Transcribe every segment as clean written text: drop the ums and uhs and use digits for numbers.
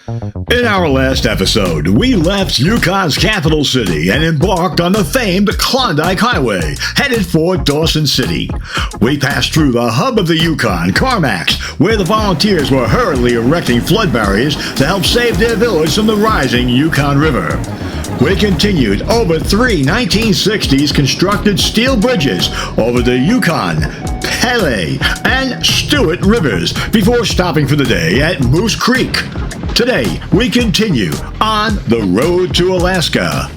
In our last episode, we left Yukon's capital city and embarked on the famed Klondike Highway, headed for Dawson City. We passed through the hub of the Yukon, Carmack's, where the volunteers were hurriedly erecting flood barriers to help save their village from the rising Yukon River. We continued over three 1960s constructed steel bridges over the Yukon, Pele, and Stewart Rivers before stopping for the day at Moose Creek. Today, we continue on the road to Alaska.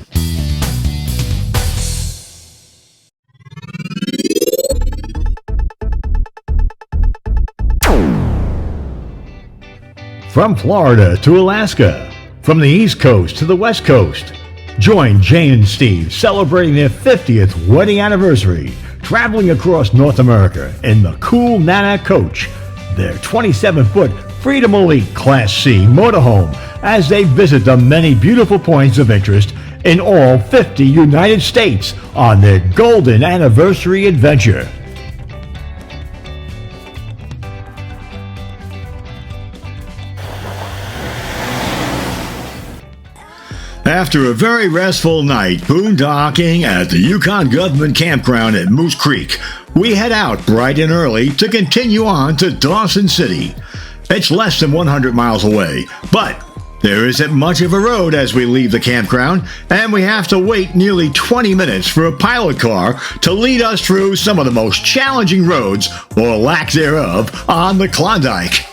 From Florida to Alaska, from the East Coast to the West Coast, join Jane and Steve celebrating their 50th wedding anniversary, traveling across North America in the cool Nana Coach, their 27-foot Freedom Elite Class C motorhome, as they visit the many beautiful points of interest in all 50 United States on their golden anniversary adventure. After a very restful night boondocking at the Yukon Government Campground at Moose Creek, we head out bright and early to continue on to Dawson City. It's less than 100 miles away, but there isn't much of a road as we leave the campground, and we have to wait nearly 20 minutes for a pilot car to lead us through some of the most challenging roads, or lack thereof, on the Klondike.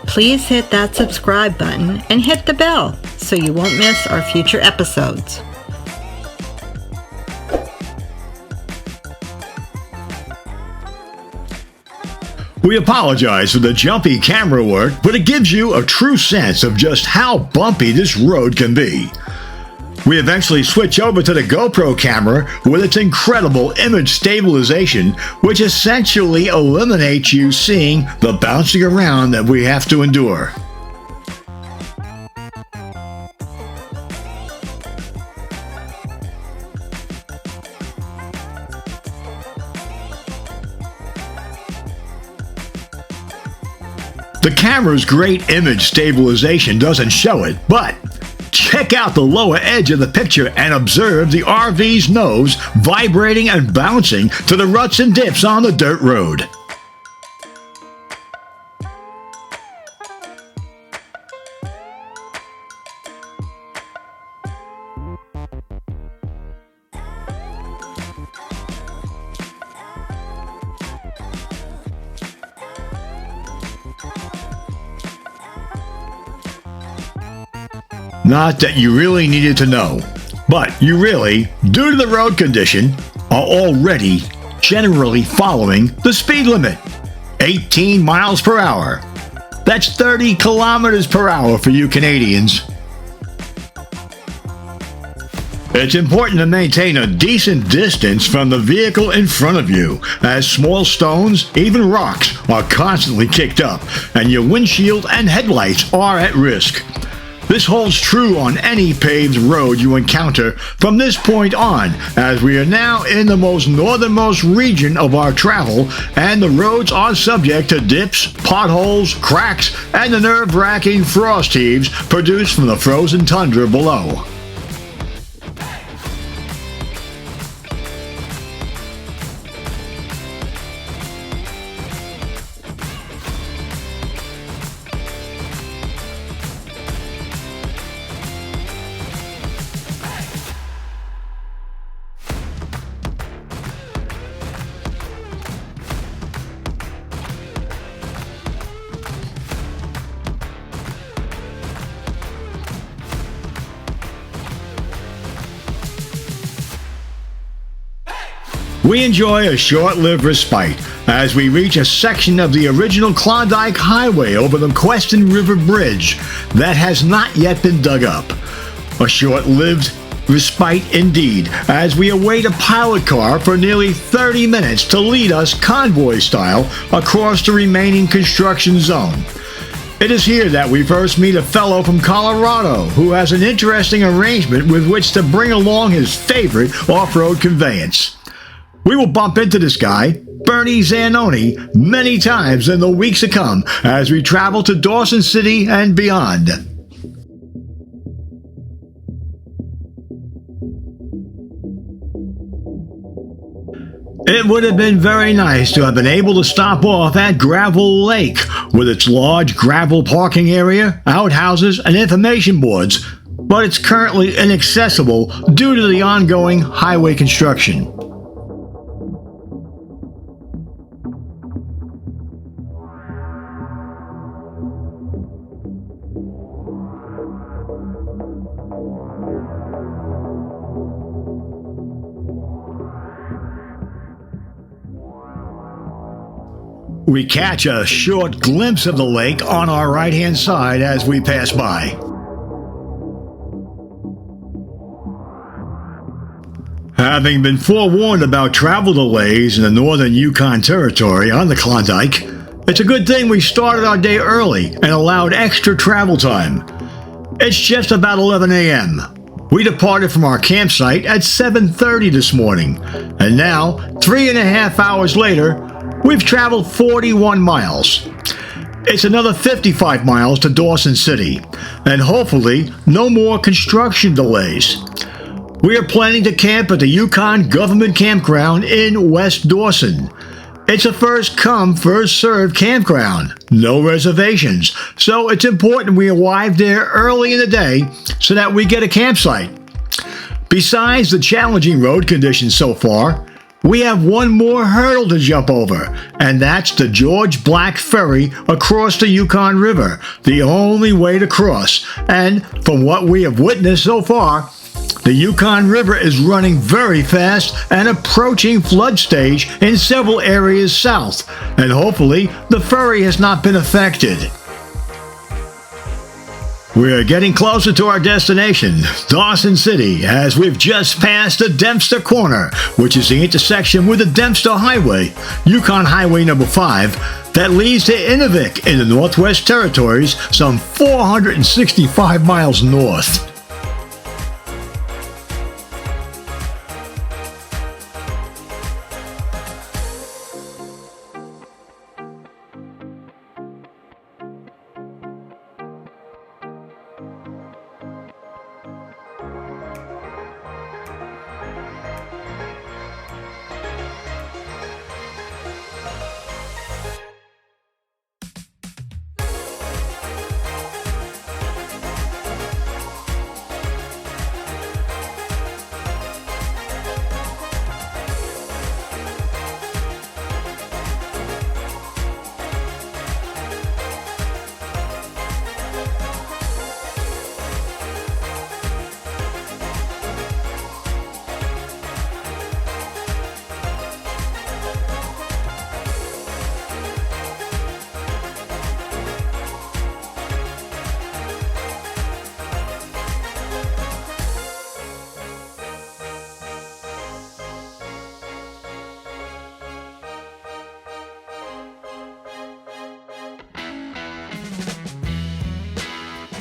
Please hit that subscribe button and hit the bell so you won't miss our future episodes. We apologize for the jumpy camera work, but it gives you a true sense of just how bumpy this road can be. We eventually switch over to the GoPro camera with its incredible image stabilization, which essentially eliminates you seeing the bouncing around that we have to endure. The camera's great image stabilization doesn't show it, but check out the lower edge of the picture and observe the RV's nose vibrating and bouncing to the ruts and dips on the dirt road. Not that you really needed to know, but you really, due to the road condition, are already generally following the speed limit, 18 miles per hour. That's 30 kilometers per hour for you Canadians. It's important to maintain a decent distance from the vehicle in front of you, as small stones, even rocks, are constantly kicked up, and your windshield and headlights are at risk. This holds true on any paved road you encounter from this point on, as we are now in the most northernmost region of our travel, and the roads are subject to dips, potholes, cracks, and the nerve-wracking frost heaves produced from the frozen tundra below. We enjoy a short-lived respite as we reach a section of the original Klondike Highway over the McQuesten River Bridge that has not yet been dug up. A short-lived respite indeed, as we await a pilot car for nearly 30 minutes to lead us convoy-style across the remaining construction zone. It is here that we first meet a fellow from Colorado who has an interesting arrangement with which to bring along his favorite off-road conveyance. We will bump into this guy, Bernie Zanoni, many times in the weeks to come as we travel to Dawson City and beyond. It would have been very nice to have been able to stop off at Gravel Lake with its large gravel parking area, outhouses, and information boards, but it's currently inaccessible due to the ongoing highway construction. We catch a short glimpse of the lake on our right-hand side as we pass by. Having been forewarned about travel delays in the northern Yukon Territory on the Klondike, it's a good thing we started our day early and allowed extra travel time. It's just about 11 a.m. We departed from our campsite at 7:30 this morning, and now, 3.5 hours later, we've traveled 41 miles. It's another 55 miles to Dawson City, and hopefully no more construction delays. We are planning to camp at the Yukon Government Campground in West Dawson. It's a first-come, first-served campground, no reservations, so it's important we arrive there early in the day so that we get a campsite. Besides the challenging road conditions so far, we have one more hurdle to jump over, and that's the George Black Ferry across the Yukon River, the only way to cross. And from what we have witnessed so far, the Yukon River is running very fast and approaching flood stage in several areas south, and hopefully the ferry has not been affected. We are getting closer to our destination, Dawson City, as we've just passed the Dempster Corner, which is the intersection with the Dempster Highway, Yukon Highway number 5, that leads to Inuvik in the Northwest Territories, some 465 miles north.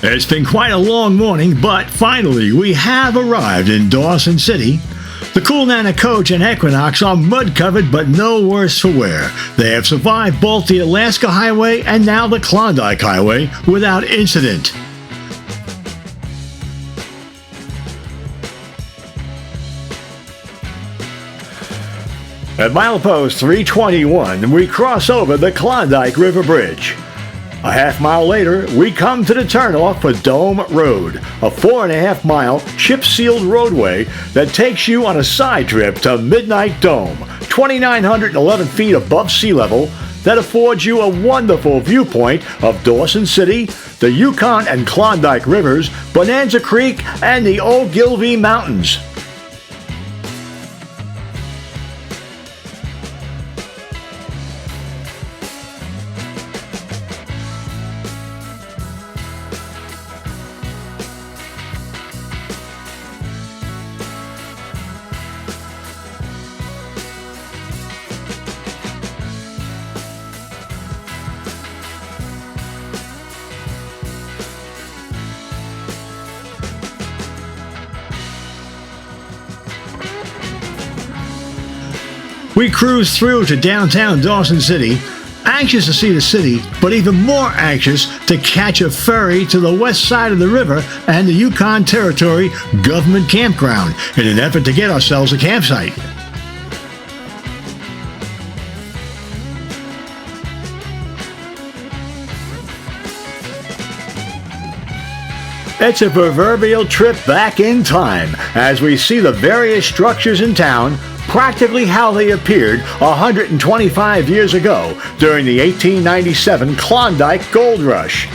It's been quite a long morning, but finally we have arrived in Dawson City. The Cool Nana Coach and Equinox are mud-covered but no worse for wear. They have survived both the Alaska Highway and now the Klondike Highway without incident. At milepost 321, we cross over the Klondike River Bridge. A half-mile later, we come to the turnoff for Dome Road, a 4.5-mile chip-sealed roadway that takes you on a side trip to Midnight Dome, 2,911 feet above sea level, that affords you a wonderful viewpoint of Dawson City, the Yukon and Klondike Rivers, Bonanza Creek, and the Ogilvie Mountains. We cruise through to downtown Dawson City, anxious to see the city, but even more anxious to catch a ferry to the west side of the river and the Yukon Territory Government Campground in an effort to get ourselves a campsite. It's a proverbial trip back in time as we see the various structures in town practically how they appeared 125 years ago during the 1897 Klondike Gold Rush.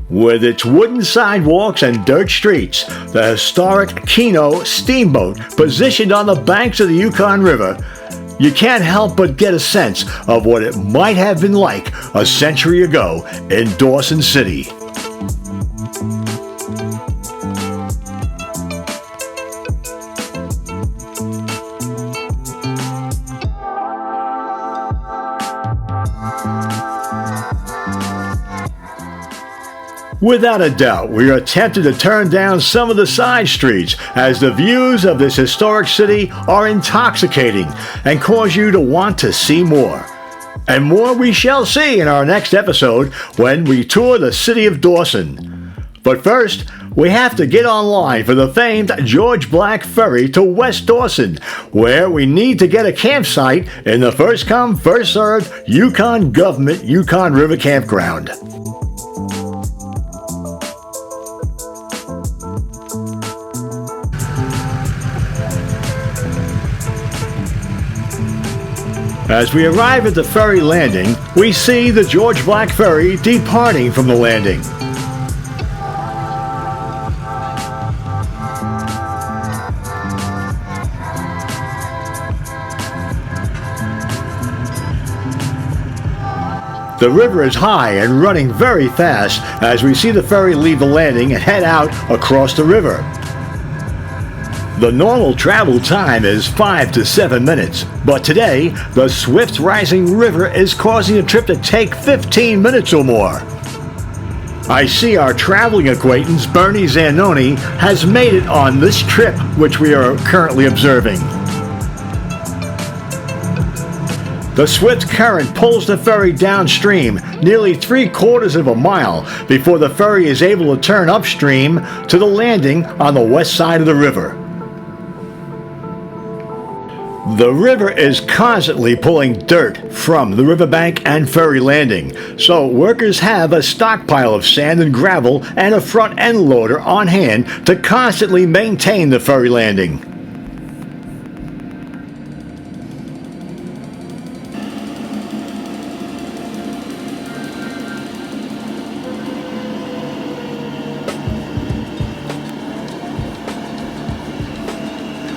With its wooden sidewalks and dirt streets, the historic Keno steamboat positioned on the banks of the Yukon River, you can't help but get a sense of what it might have been like a century ago in Dawson City. Without a doubt, we are tempted to turn down some of the side streets as the views of this historic city are intoxicating and cause you to want to see more. And more we shall see in our next episode when we tour the city of Dawson. But first, we have to get online for the famed George Black Ferry to West Dawson, where we need to get a campsite in the first-come, first-served Yukon Government Yukon River Campground. As we arrive at the ferry landing, we see the George Black Ferry departing from the landing. The river is high and running very fast as we see the ferry leave the landing and head out across the river. The normal travel time is 5 to 7 minutes, but today, the swift rising river is causing the trip to take 15 minutes or more. I see our traveling acquaintance, Bernie Zanoni, has made it on this trip which we are currently observing. The swift current pulls the ferry downstream nearly 3/4 of a mile before the ferry is able to turn upstream to the landing on the west side of the river. The river is constantly pulling dirt from the riverbank and ferry landing, so workers have a stockpile of sand and gravel and a front end loader on hand to constantly maintain the ferry landing.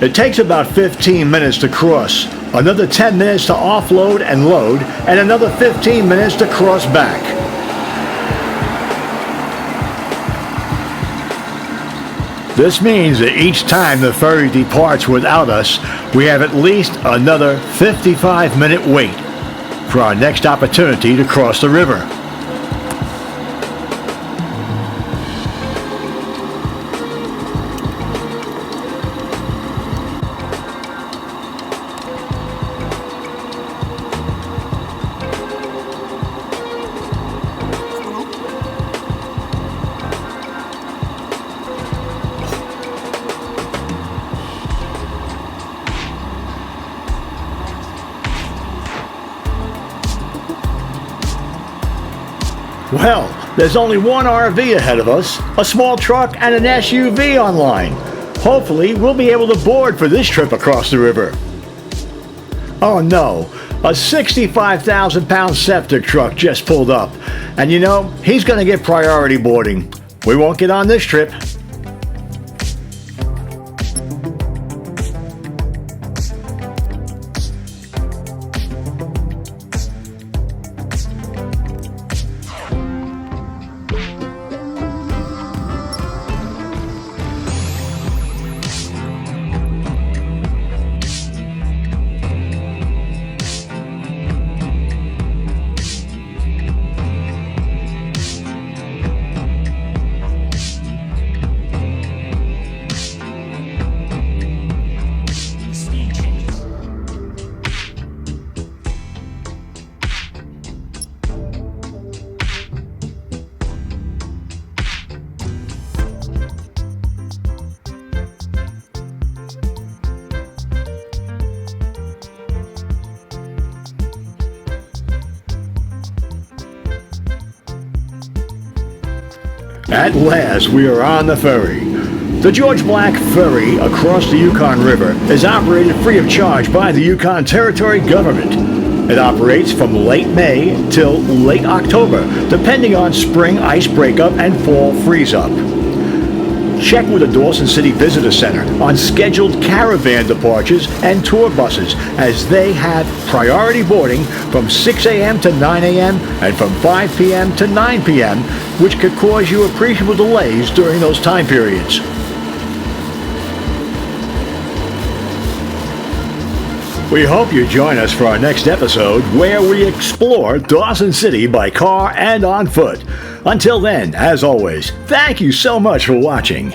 It takes about 15 minutes to cross, another 10 minutes to offload and load, and another 15 minutes to cross back. This means that each time the ferry departs without us, we have at least another 55-minute wait for our next opportunity to cross the river. Well, there's only one RV ahead of us, a small truck and an SUV online. Hopefully, we'll be able to board for this trip across the river. Oh no, a 65,000-pound septic truck just pulled up. And you know, he's going to get priority boarding. We won't get on this trip. At last, we are on the ferry. The George Black Ferry across the Yukon River is operated free of charge by the Yukon Territory Government. It operates from late May till late October, depending on spring ice breakup and fall freeze-up. Check with the Dawson City Visitor Center on scheduled caravan departures and tour buses, as they have priority boarding from 6 a.m. to 9 a.m. and from 5 p.m. to 9 p.m., which could cause you appreciable delays during those time periods. We hope you join us for our next episode, where we explore Dawson City by car and on foot. Until then, as always, thank you so much for watching.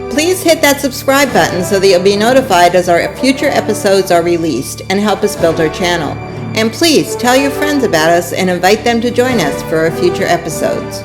Please hit that subscribe button so that you'll be notified as our future episodes are released and help us build our channel. And please tell your friends about us and invite them to join us for our future episodes.